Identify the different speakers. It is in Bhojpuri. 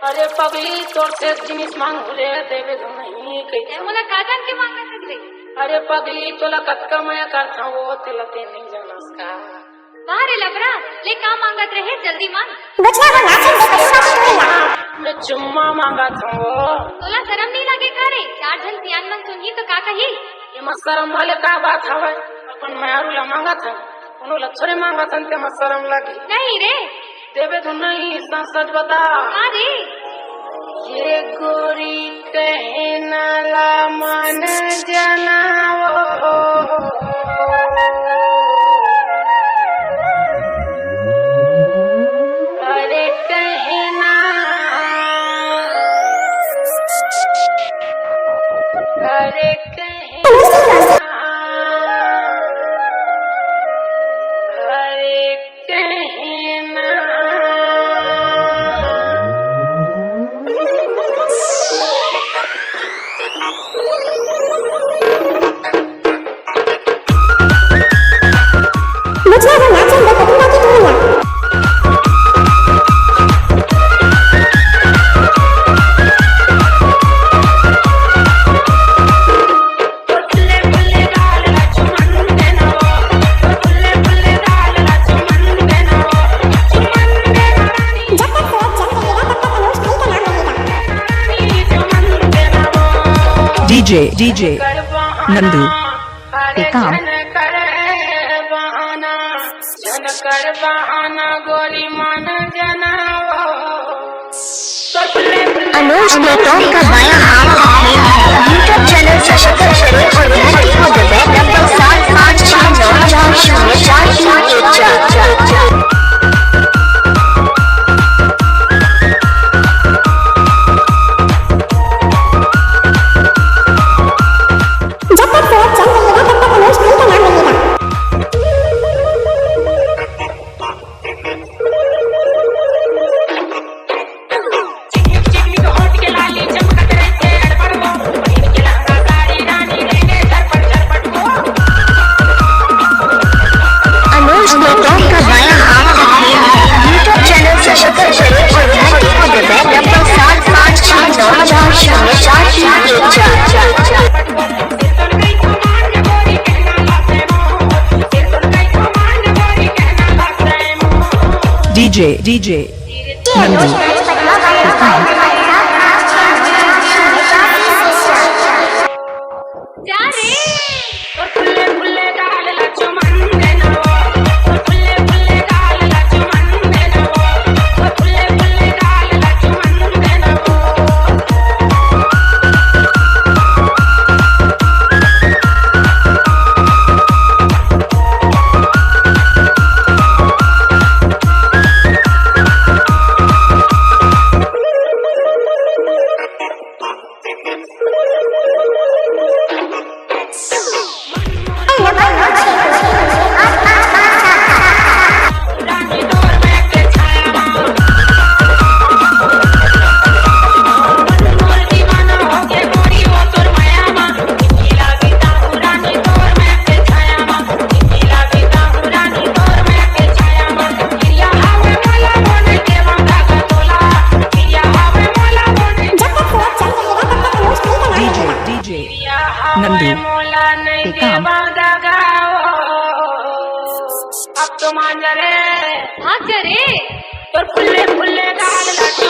Speaker 1: अरे पगली तोर से जिनिस मांग रे देवे तो नहीं
Speaker 2: ए मोला का जान के मांगा सकले।
Speaker 1: अरे पगली तोला कतका मैं करता वो तेला ते नहीं जानस का
Speaker 2: बाहर लबरा ले का मांगत रहे जल्दी मांग।
Speaker 1: मैं चुम्मा मांगा था वो
Speaker 2: तोला शर्म नहीं लगे का रे? चार जन सियान मन सुनिए तो का कही?
Speaker 1: ये मशरम वाले का बात हवे अपन मारू ला मांगा था उनो लछरे मांगा था ते मशरम लगी
Speaker 2: नहीं रे
Speaker 1: देवे तो नहीं सच बता।
Speaker 2: अरे
Speaker 1: ये गोरी कहना ला मन जनावो अरे कहना अरे कहना अरे कहना
Speaker 3: DJ नंदू टेकाम
Speaker 1: कर बहाना गोरी मन जनावो
Speaker 4: अनुज नेटवर्क का बाया यूट्यूब चैनल सशक्त शरीफ और भारती को दबाए नंबर 7569404414।
Speaker 3: DJ नंदू
Speaker 2: जा रे
Speaker 1: फुल्ले फुल्ले गाल लचो मन देनवो फुल्ले फुल्ले गाल लचो मन देनवो फुल्ले फुल्ले गाल लचो मन देनवो
Speaker 3: नंदू
Speaker 1: टेकाम अब तो मान जा रे
Speaker 2: भाग जा रे
Speaker 1: तो फुल्ले फुल्ले गाल लचो